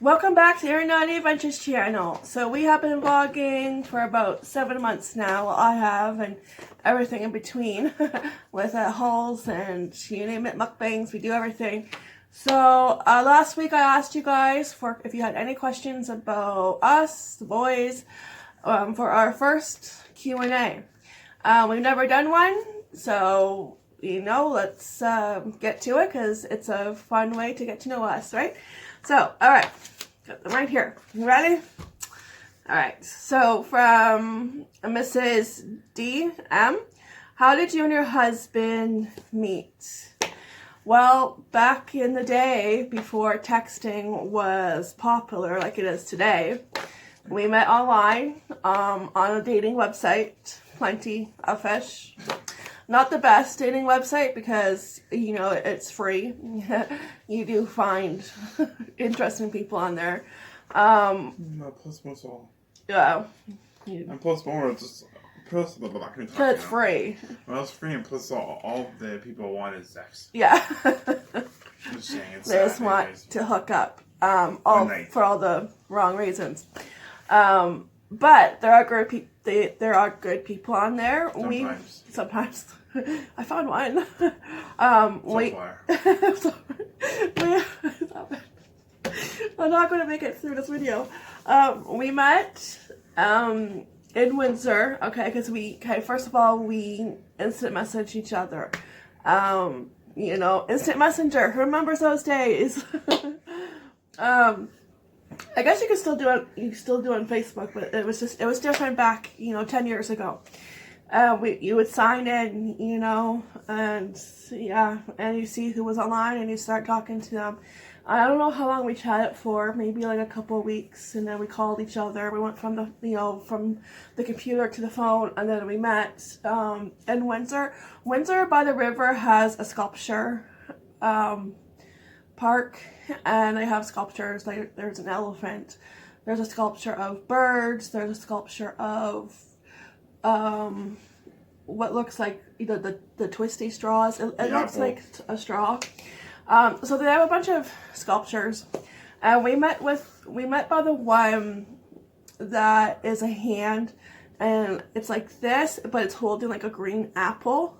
Welcome back to Erenati Adventures channel. So we have been vlogging for about 7 months now. Well, I have, and everything in between with hauls and you name it, mukbangs. We do everything. So last week I asked you guys for if you had any questions about us, the boys, for our first Q&A. We've never done one, so let's get to it because it's a fun way to get to know us, right? So, all right, got them right here. You ready? All right, so from Mrs. D.M., how did you and your husband meet? Well, back in the day, before texting was popular like it is today, we met online on a dating website, Plenty of Fish. Not the best dating website because, it's free. You do find interesting people on there. No, plus most all. Yeah. And plus more, it's plus it's free. Well, it's free and plus all the people want is sex. Yeah. Just saying, it's they just want to hook up. For all the wrong reasons. But there are good people on there. Sometimes. I found one. I'm not going to make it through this video. We met in Windsor, because first of all, we instant messaged each other. Instant messenger. Who remembers those days? I guess you could still do it. You still do it on Facebook, but it was different back, 10 years ago. You would sign in, and you see who was online, and you start talking to them. I don't know how long we chatted for, maybe like a couple of weeks, and then we called each other. We went from the computer to the phone, and then we met in Windsor. Windsor by the river has a sculpture park, and they have sculptures. Like there's an elephant, there's a sculpture of birds, there's a sculpture of what looks like the twisty straws. It looks like a straw. So they have a bunch of sculptures, and we met by the one that is a hand, and it's like this, but it's holding like a green apple.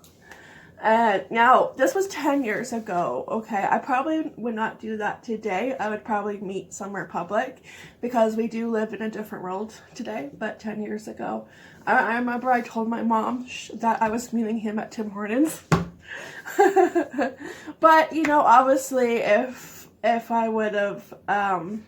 And now this was 10 years ago. Okay, I probably would not do that today. I would probably meet somewhere public because we do live in a different world today. But 10 years ago, I remember I told my mom that I was meeting him at Tim Hortons. But obviously, if I would have gotten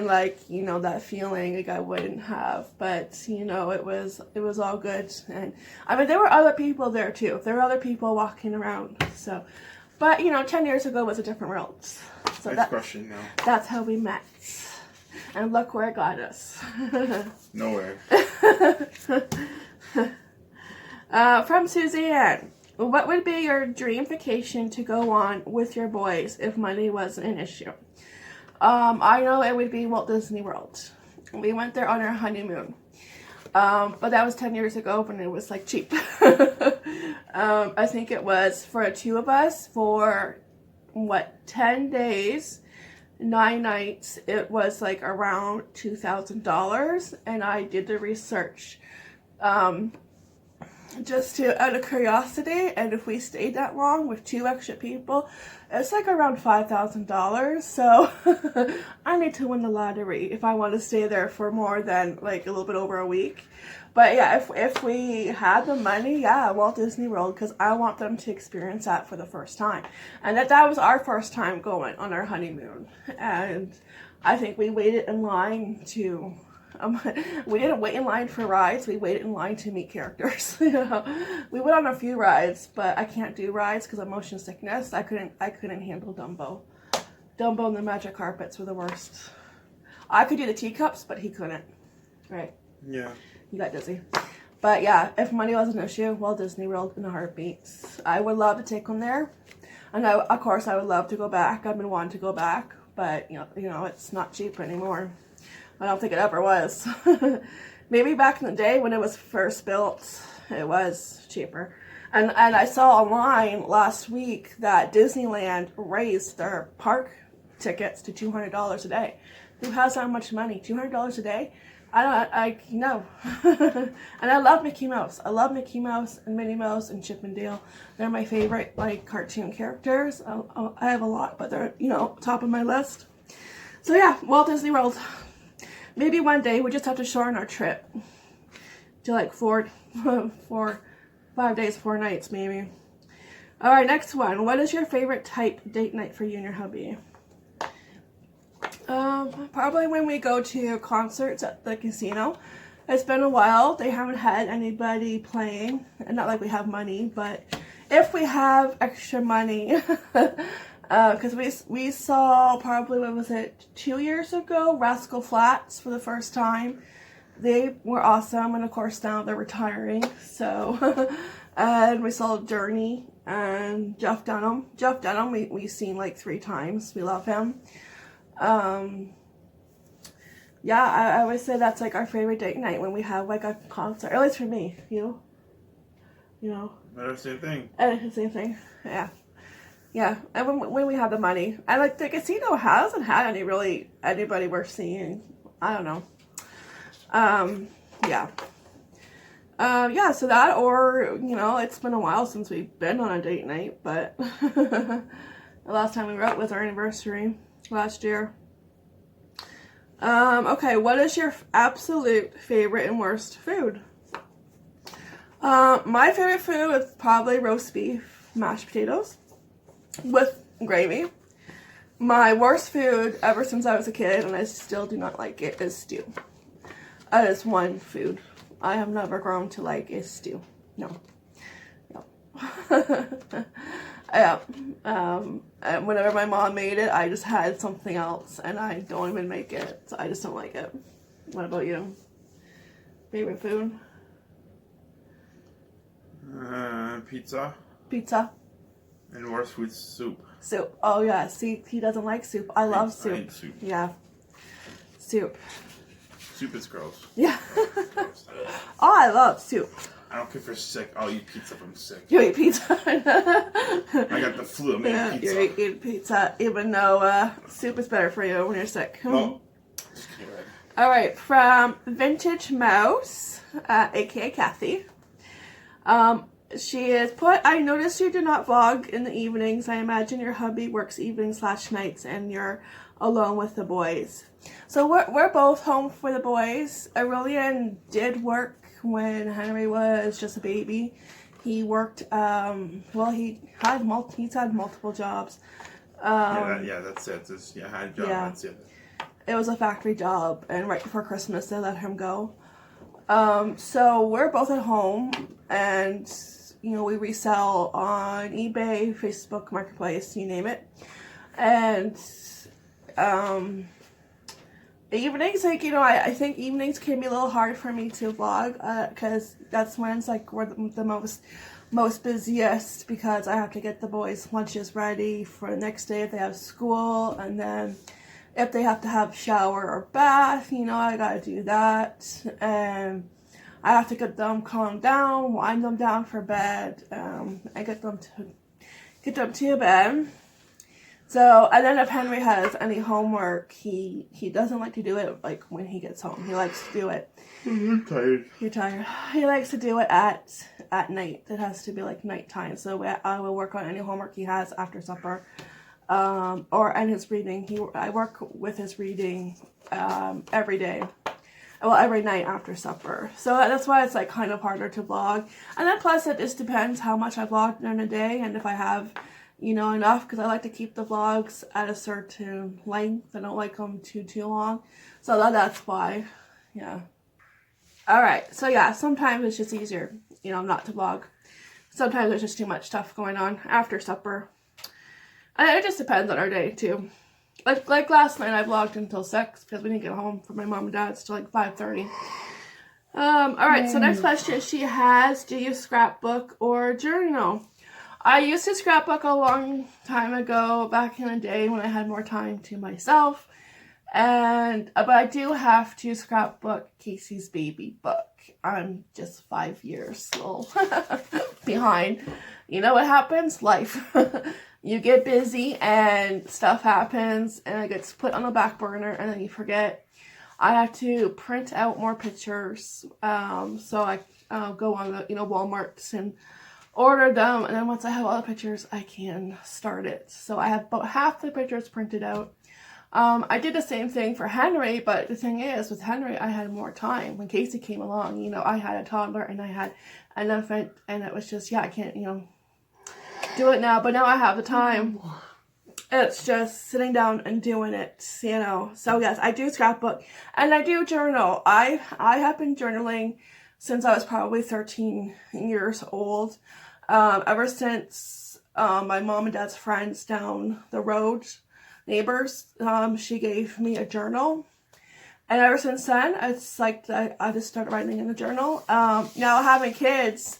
that feeling, like I wouldn't have, but it was all good. And I mean, there were other people there too. There were other people walking around. So, but 10 years ago was a different world. So next question now. That's how we met. And look where it got us. Nowhere. From Suzanne. What would be your dream vacation to go on with your boys if money wasn't an issue? I know it would be Walt Disney World. We went there on our honeymoon. But that was 10 years ago when it was cheap. I think it was for 2 of us for 10 days, 9 nights. It was around $2,000, and I did the research. Just out of curiosity, and if we stayed that long with 2 extra people, it's around $5,000. So I need to win the lottery if I want to stay there for more than a little bit over a week. But yeah, if we had the money, Walt Disney World, because I want them to experience that for the first time. And that was our first time going on our honeymoon, and I think we waited in line to. We didn't wait in line for rides. We waited in line to meet characters. We went on a few rides, but I can't do rides because of motion sickness. I couldn't handle Dumbo. Dumbo and the magic carpets were the worst. I could do the teacups, but he couldn't. Right? Yeah. He got dizzy. But yeah, if money wasn't an issue, Walt Disney World in a heartbeat. I would love to take them there, and of course I would love to go back. I've been wanting to go back, but it's not cheap anymore. I don't think it ever was. Maybe back in the day when it was first built, it was cheaper. And I saw online last week that Disneyland raised their park tickets to $200 a day. Who has that much money? $200 a day? I no. And I love Mickey Mouse. I love Mickey Mouse and Minnie Mouse and Chip and Dale. They're my favorite, like, cartoon characters. I have a lot, but they're, you know, top of my list. So yeah, Walt Disney World. Maybe one day we just have to shorten our trip to like 5 days, 4 nights, maybe. All right, next one. What is your favorite type date night for you and your hubby? Probably when we go to concerts at the casino. It's been a while. They haven't had anybody playing. And not like we have money, but if we have extra money, because we saw probably, what was it, 2 years ago, Rascal Flatts for the first time. They were awesome, and of course now they're retiring. So, and we saw Journey and Jeff Dunham. Jeff Dunham, we've seen like 3 times. We love him. Yeah, I would say that's like our favorite date night when we have like a concert. At least for me, you know. Same thing. Same thing. Yeah. Yeah, and when we have the money. And like the casino hasn't had anybody worth seeing. I don't know. Yeah. Yeah, so that, or, you know, it's been a while since we've been on a date night, but the last time we were out was our anniversary last year. Okay, what is your absolute favorite and worst food? My favorite food is probably roast beef, mashed potatoes with gravy. My worst food ever since I was a kid, and I still do not like it, is stew. That is one food I have never grown to like, is stew. No. Yeah. And whenever my mom made it, I just had something else, and I don't even make it, so I just don't like it. What about you? Favorite food? Pizza. Pizza. And worst food, soup. Soup. Oh yeah, see, he doesn't like soup. I love soup. I hate soup. Yeah. Soup. Soup is gross. Yeah. Gross. Oh, I love soup. I don't care if you're sick. I'll eat pizza if I'm sick. You eat pizza. I got the flu. I'm eating pizza. You eat pizza, even though soup is better for you when you're sick. No. Just kidding. All right, from Vintage Mouse, aka Kathy. She has put, I noticed you do not vlog in the evenings. I imagine your hubby works evenings/nights and you're alone with the boys. So we're both home for the boys. Aurelian did work when Henry was just a baby. He worked, well, he's had multiple jobs. That's it. I had a job. Yeah. That's it. It was a factory job, and right before Christmas they let him go. So we're both at home, and you know, we resell on eBay, Facebook Marketplace, you name it. And evenings, like, you know, I think evenings can be a little hard for me to vlog, because that's when it's like we're the most busiest, because I have to get the boys' lunches ready for the next day if they have school, and then if they have to have shower or bath, you know, I gotta do that, and I have to get them calmed down, wind them down for bed, and get them to bed. So, and then if Henry has any homework, he doesn't like to do it like when he gets home. He likes to do it. I'm tired. You're tired. He likes to do it at night. It has to be like nighttime. So I will work on any homework he has after supper, and his reading. I work with his reading every day. Well, every night after supper. So that's why it's like kind of harder to vlog. And then plus it just depends how much I vlog during the day, and if I have, you know, enough, because I like to keep the vlogs at a certain length. I don't like them too long. So that's why, yeah. Alright, so yeah, sometimes it's just easier, you know, not to vlog. Sometimes there's just too much stuff going on after supper. And it just depends on our day too. Like last night I vlogged until 6 because we didn't get home from my mom and dad's till like 5:30. Alright, so next question she has, do you scrapbook or journal? I used to scrapbook a long time ago, back in the day when I had more time to myself. But I do have to scrapbook Casey's baby book. I'm just 5 years slow behind. You know what happens? Life. You get busy and stuff happens and it gets put on the back burner and then you forget. I have to print out more pictures. So I go on the Walmarts and order them, and then once I have all the pictures, I can start it. So I have about half the pictures printed out. I did the same thing for Henry, but the thing is, with Henry, I had more time. When Casey came along, I had a toddler and I had an infant, and it was just, I can't, do it now. But now I have the time. It's just sitting down and doing it, So yes, I do scrapbook and I do journal. I have been journaling since I was probably 13 years old. Ever since my mom and dad's friends down the road, neighbors, she gave me a journal. And ever since then, it's like I just started writing in the journal. Now having kids,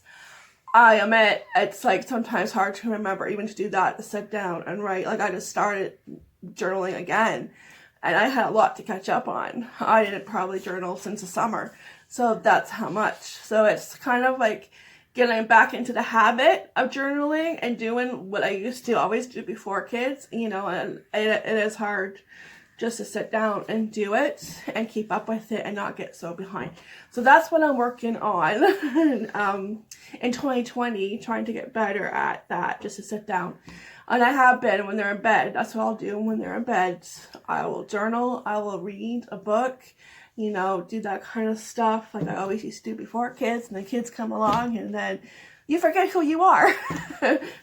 I admit it's like sometimes hard to remember even to do that, to sit down and write. Like I just started journaling again and I had a lot to catch up on. I didn't probably journal since the summer. So that's how much. So it's kind of like getting back into the habit of journaling and doing what I used to always do before kids, and it is hard just to sit down and do it and keep up with it and not get so behind. So that's what I'm working on in 2020, trying to get better at that, just to sit down. And I have been when they're in bed. That's what I'll do when they're in bed. I will journal, I will read a book, do that kind of stuff like I always used to do before kids. And the kids come along and then you forget who you are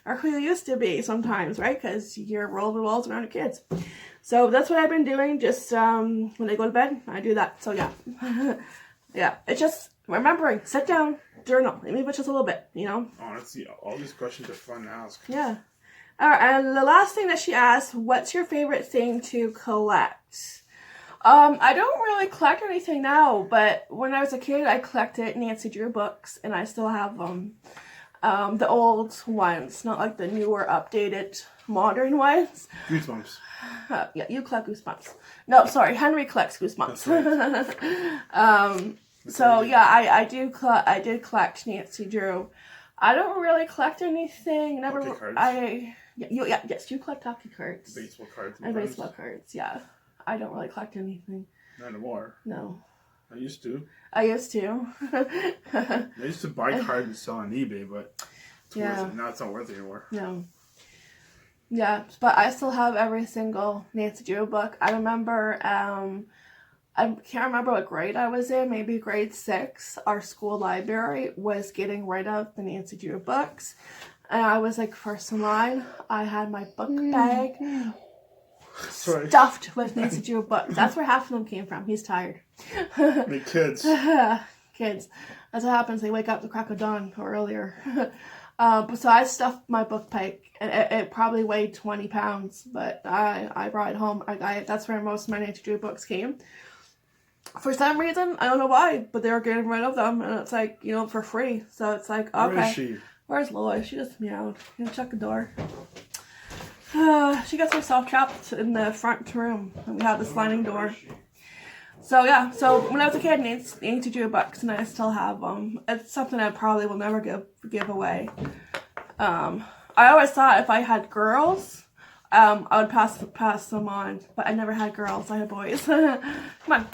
or who you used to be sometimes, right? Because you're rolling the walls around your kids. So that's what I've been doing. Just when they go to bed, I do that. So yeah. Yeah, it's just remembering, sit down, journal, even if it's just a little bit, Honestly, all these questions are fun to ask. Yeah. All right, and the last thing that she asked, what's your favorite thing to collect? I don't really collect anything now, but when I was a kid, I collected Nancy Drew books, and I still have them. The old ones, not like the newer, updated, modern ones. Goosebumps. Yeah, you collect Goosebumps. No, sorry, Henry collects Goosebumps. Right. So yeah, I did collect Nancy Drew. I don't really collect anything. Never. Hockey cards. Yes, you collect hockey cards. Baseball cards. And baseball cards. Yeah, I don't really collect anything. Not anymore. No. I used to. I used to. I used to buy cards and sell on eBay, but now it's not worth it anymore. No. Yeah, but I still have every single Nancy Drew book. I remember, I can't remember what grade I was in, maybe grade 6. Our school library was getting rid of the Nancy Drew books. And I was like first in line. I had my book bag stuffed with Nancy Drew books. That's where half of them came from. He's tired. The kids. Kids. That's what happens. They wake up the crack of dawn or earlier. So I stuffed my book bag, and it probably weighed 20 pounds, but I brought it home. That's where most of my Nancy Drew books came. For some reason, I don't know why, but they were getting rid of them, and it's like, for free. So it's like, okay. Where is she? Where's Lois? She just meowed. Check the door. She gets herself trapped in the front room, and we have the sliding door. So yeah, so when I was a kid, Nancy Drew books, and I still have them. It's something I probably will never give away. I always thought if I had girls, I would pass them on, but I never had girls. I had boys. Come on,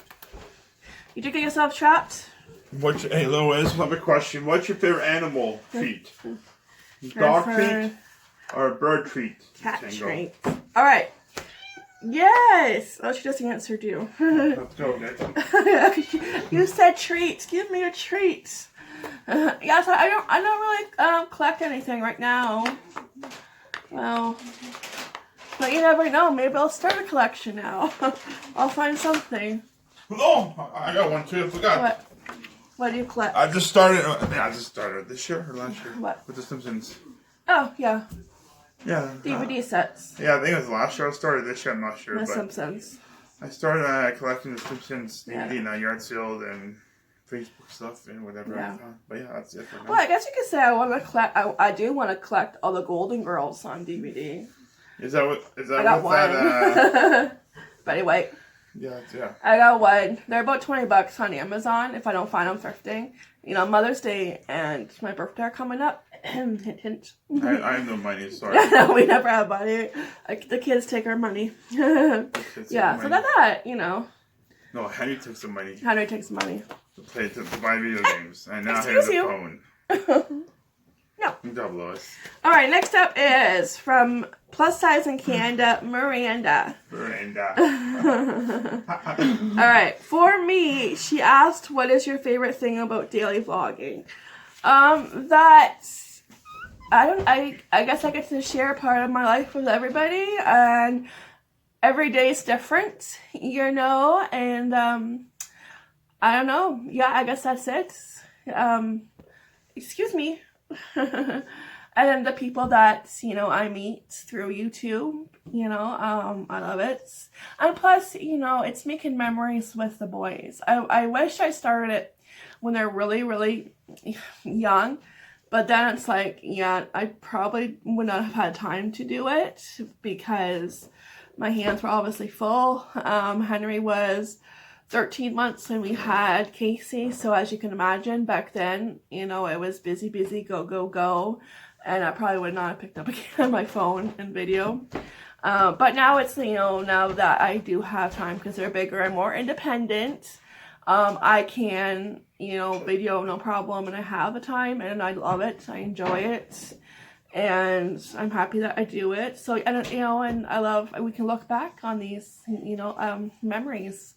you did get yourself trapped. Hey Lois, I have a question. What's your favorite animal treat? Dog treat or bird treat? Cat treat. All right. Yes! Oh, she just answered you. Let's go, guys. You said treat. Give me a treat. Yeah, so I don't really collect anything right now. Well, but you never know. Maybe I'll start a collection now. I'll find something. Oh, I got one too. I forgot. What do you collect? I just started this year or last year. What? With The Simpsons. Oh, yeah. Yeah. DVD sets. Yeah, I think it was last year. I started this year. I'm not sure. The Simpsons. I started collecting The Simpsons DVD Yeah. and yard sales and Facebook stuff and whatever. Yeah. But yeah, that's it for now. Well, I guess you could say I want to collect. I do want to collect all the Golden Girls on DVD. Is that what? Is that I got what one. that? Betty White. Yeah, yeah. I got one. They're about $20 on Amazon if I don't find them thrifting. You know, Mother's Day and my birthday are coming up. Hint, hint. I have no money, sorry. No, we never have money. The kids take our money. Yeah, so that's that, you know. No, Henry took some money. Henry takes money. To buy video games. And now Excuse here's the you. phone. No. Good job, Lois. Alright, next up is from Plus Size in Canada, Miranda. Alright, for me, she asked, what is your favorite thing about daily vlogging? I guess I get to share part of my life with everybody, and every day is different, you know, and I don't know. Yeah, I guess that's it. Excuse me. And then the people that, you know, I meet through YouTube, you know, I love it. And plus, you know, it's making memories with the boys. I wish I started it when they're really, really young. But then it's like, yeah, I probably would not have had time to do it because my hands were obviously full. Henry was 13 months when we had Casey. So as you can imagine, back then, you know, it was busy, busy, go, go, go. And I probably would not have picked up again my phone and video. But now it's, you know, now that I do have time because they're bigger and more independent, I can, you know, video no problem, and I have the time, and I love it. I enjoy it, and I'm happy that I do it. So, and you know, and I love, we can look back on these, you know, memories,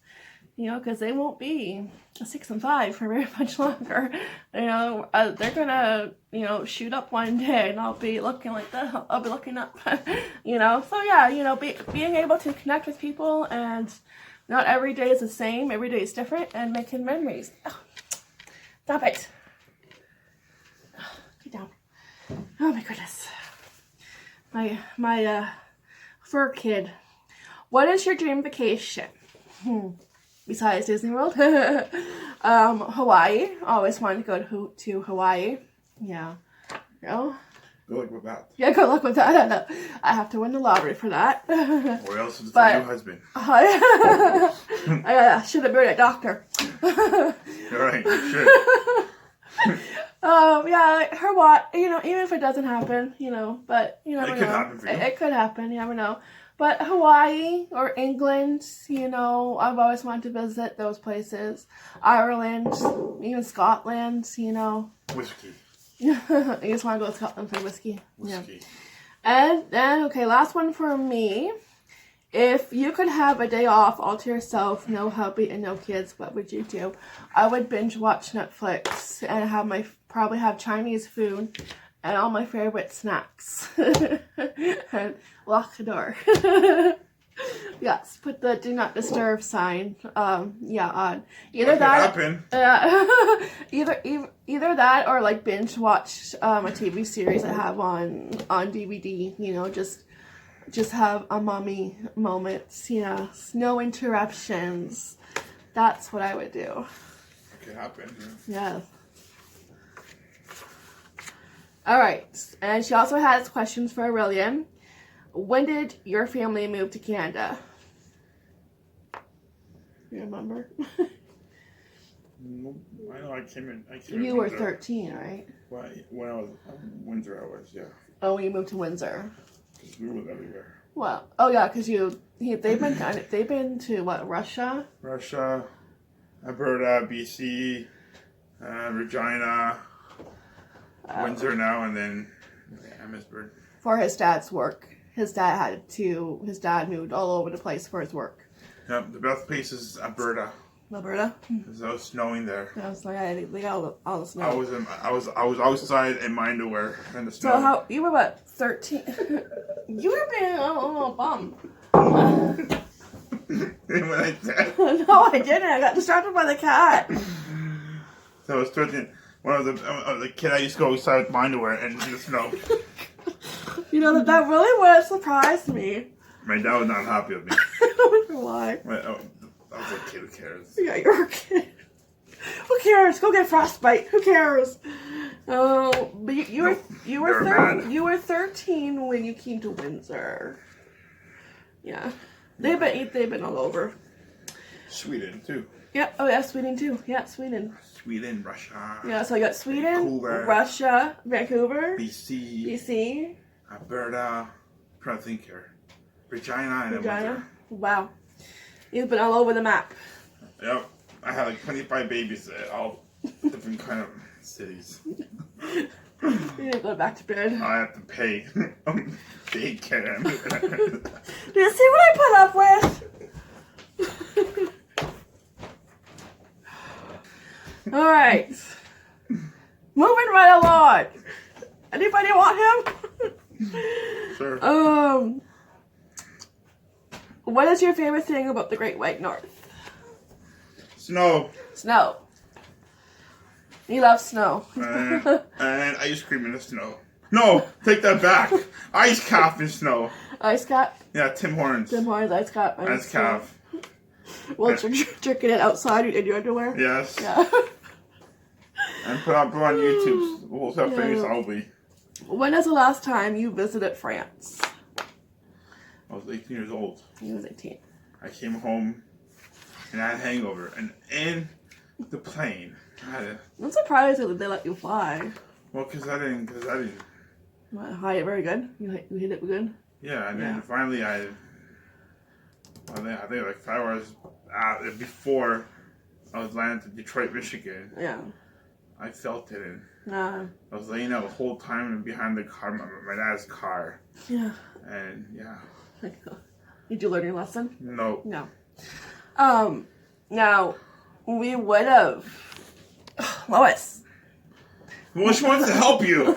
you know, because they won't be 6 and 5 for very much longer. You know, they're gonna, you know, shoot up one day, and I'll be looking like that. I'll be looking up, you know. So yeah, you know, being able to connect with people, and not every day is the same. Every day is different, and making memories. Oh, stop it. Get down. Oh my goodness. My fur kid. What is your dream vacation? Besides Disney World? Hawaii. Always wanted to go to Hawaii. Yeah. You know? Good luck with that. Yeah, good luck with that. I have to win the lottery for that. Or else it's a new husband. I should have married a doctor. You're right, you should. Yeah, like Hawaii, you know, even if it doesn't happen, you know, but you never know. It could happen for you. It could happen, you never know. But Hawaii or England, you know, I've always wanted to visit those places. Ireland, even Scotland, you know. Whiskey. You just want to go to Scotland for whiskey. Whiskey. Yeah. And then, okay, last one for me. If you could have a day off all to yourself, no hubby and no kids, what would you do? I would binge watch Netflix and probably have Chinese food and all my favorite snacks. And lock the door. Yes, put the do not disturb sign. Yeah, on either that. Either that or like binge watch a TV series I have on DVD. You know, just have a mommy moments. You know, no interruptions. That's what I would do. It could happen. Yeah. All right, and she also has questions for Aurelian. When did your family move to Canada? You remember? I know I came in. You were 13, right? When I was Windsor, I was, yeah. Oh, when you moved to Windsor. Because we were everywhere. Well, oh yeah, because they've been to what, Russia? Russia, Alberta, BC, Regina, Windsor now, and then Amherstburg. For his dad's work. His dad moved all over the place for his work. Yep, the best place is Alberta. Alberta? There's no snowing there. I was like, they got all the snow. I was outside in my underwear in the snow. So how, you were what, 13? You were being a little bum. When I said. No, I didn't. I got distracted by the cat. So I was 13. When I was a kid, I used to go outside with my underwear and in the snow. You know, that really would have surprised me. My dad was not happy with me. I don't know why. I was a kid, who cares? Yeah, you're a kid. Who cares? Go get frostbite. Who cares? Oh, but you were 13 when you came to Windsor. Yeah, they've been all over. Sweden too. Yeah. Oh yeah, Sweden too. Yeah, Sweden. Sweden, Russia. Yeah, so I got Sweden, Vancouver. Russia, Vancouver, BC. BC, Alberta. I'm trying to think here. Regina and Regina. Wow. You've been all over the map. Yep. I had like 25 babies at all different kind of cities. You need to go back to bed. I have to pay daycare. Do you see what I put up with? Alright. Moving right along. Anybody want him? Sure. What is your favorite thing about the Great White North? Snow. Snow. You love snow. And ice cream in the snow. No, take that back. Ice calf in snow. Ice cap? Yeah, Tim Hortons. Tim Hortons, ice cap. Ice calf. Well, drinking it outside in your underwear? Yes. Yeah. And put on YouTube. We'll see how famous I'll be. When is the last time you visited France? I was 18 years old. He was 18. I came home and I had a hangover. And in the plane, I had a... I'm surprised that they let you fly. Well, because I didn't... Hi, very good. You hit it good? Yeah, and then finally I think like 5 hours before I was landing to Detroit, Michigan. Yeah. I felt it. And Nah. I was laying out the whole time behind the car, my dad's car. Yeah. And yeah. Did you learn your lesson? No. No. Now, we would have... Lois. Well, she wants to help you.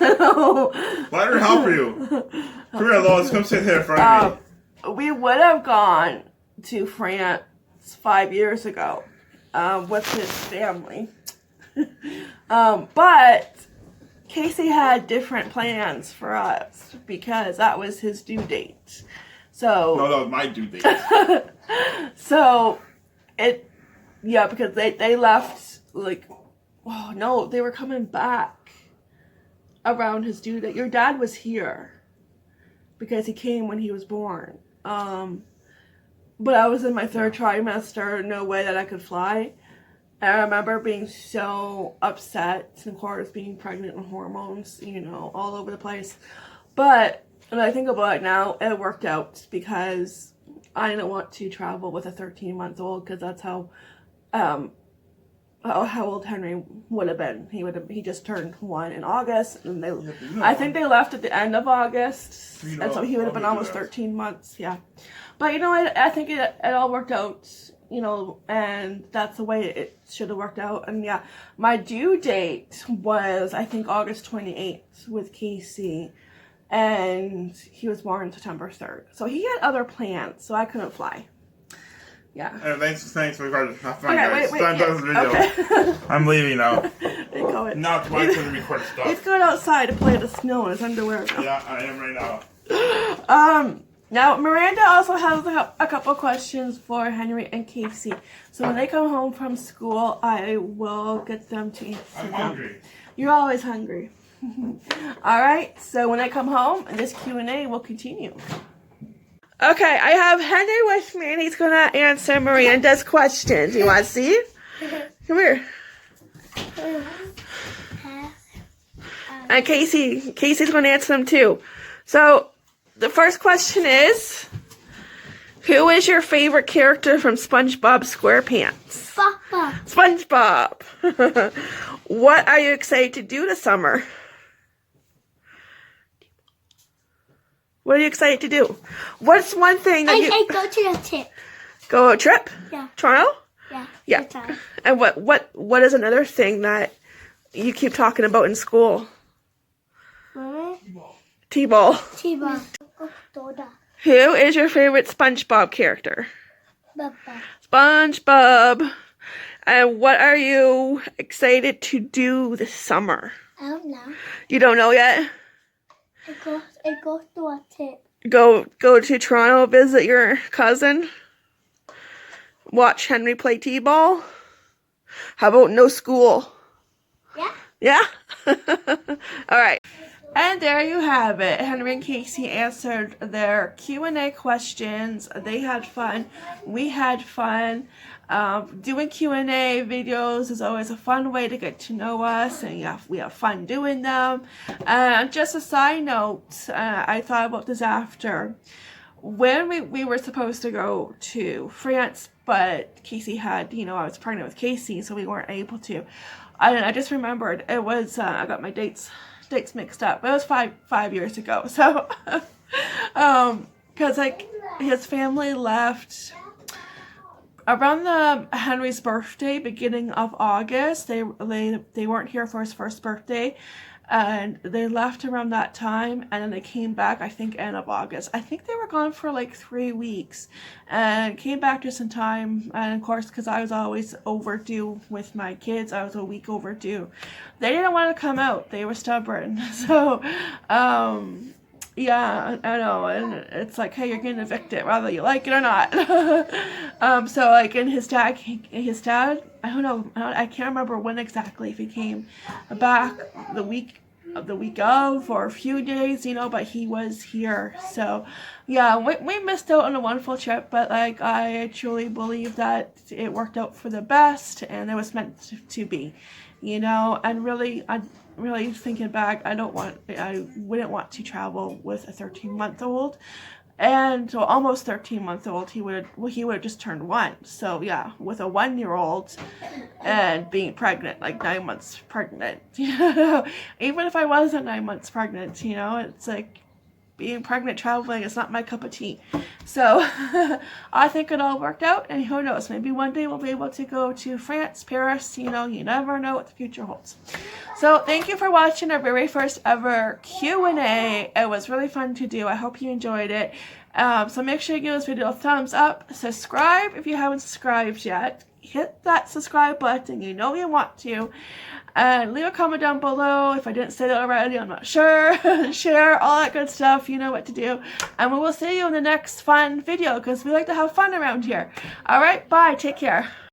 Let her help you. Come here, Lois. Come sit here in front of me. We would have gone to France 5 years ago with his family. But Casey had different plans for us because that was his due date. So No, that was my due date. so because they left like, oh no, they were coming back around his due date. Your dad was here because he came when he was born. But I was in my 3rd trimester, no way that I could fly. And I remember being so upset, and of course being pregnant and hormones, all over the place. But when I think about it now, it worked out because I didn't want to travel with a 13-month-old because that's how old Henry would have been. He just turned 1 in August, and I think they left at the end of August, and so he would have been almost 13 months. Yeah, but I think it all worked out. And that's the way it should have worked out. And yeah, my due date was, I think, August 28th with Casey. And he was born September 3rd. So he had other plans, so I couldn't fly. Yeah. Thanks for recording. Have fun, Okay, guys. wait, Done with the video. Okay. I'm leaving now. Not Now it's my turn to record stuff. He's going outside to play in the snow in his underwear now. Yeah, I am right now. Now, Miranda also has a couple questions for Henry and Casey. So when they come home from school, I will get them to answer I'm them. hungry. You're always hungry. Alright, so when I come home, this Q&A will continue. Okay, I have Henry with me, and he's going to answer Miranda's questions. You want to see? Come here. And Casey's going to answer them too. So, the first question is, who is your favorite character from SpongeBob SquarePants? SpongeBob. What are you excited to do this summer? What are you excited to do? What's one thing that I go to a trip. Go a trip? Yeah. Toronto? Yeah. Yeah. And what is another thing that you keep talking about in school? T-ball. T-ball. Who is your favorite SpongeBob character? SpongeBob. And what are you excited to do this summer? I don't know. You don't know yet? I go to a trip. Go to Toronto, visit your cousin? Watch Henry play T-ball? How about no school? Yeah. Yeah? All right. And there you have it. Henry and Casey answered their Q&A questions. They had fun. We had fun. Doing Q&A videos is always a fun way to get to know us, and yeah, we have fun doing them. Just a side note, I thought about this after. When we were supposed to go to France, but Casey had, I was pregnant with Casey, so we weren't able to. I just remembered, it was, I got my dates mixed up. It was five years ago. So, because like his family left around Henry's birthday, beginning of August. They weren't here for his first birthday, and they left around that time, and then they came back, I think, end of August. I think they were gone for like 3 weeks, and came back just in time. And of course, because I was always overdue with my kids, I was a week overdue. They didn't want to come out. They were stubborn. So, yeah, I know, and it's like, hey, you're getting evicted, whether you like it or not. So like, and his dad, I don't know, I can't remember when exactly, if he came back the week of, or a few days, but he was here. So yeah, we missed out on a wonderful trip, but like, I truly believe that it worked out for the best, and it was meant to be, and really, really thinking back, I wouldn't want to travel with a 13-month-old, and so almost 13-month-old. He would have just turned 1. So yeah, with a 1-year-old and being pregnant, like 9 months pregnant, even if I wasn't 9 months pregnant, it's like, being pregnant traveling is not my cup of tea. So I think it all worked out, and who knows, maybe one day we'll be able to go to France, Paris, you never know what the future holds. So thank you for watching our very first ever Q&A. It was really fun to do. I hope you enjoyed it. So make sure you give this video a thumbs up, subscribe if you haven't subscribed yet, hit that subscribe button, you want to. And leave a comment down below if I didn't say that already, I'm not sure. Share, all that good stuff, you know what to do. And we will see you in the next fun video, because we like to have fun around here. Alright, bye, take care.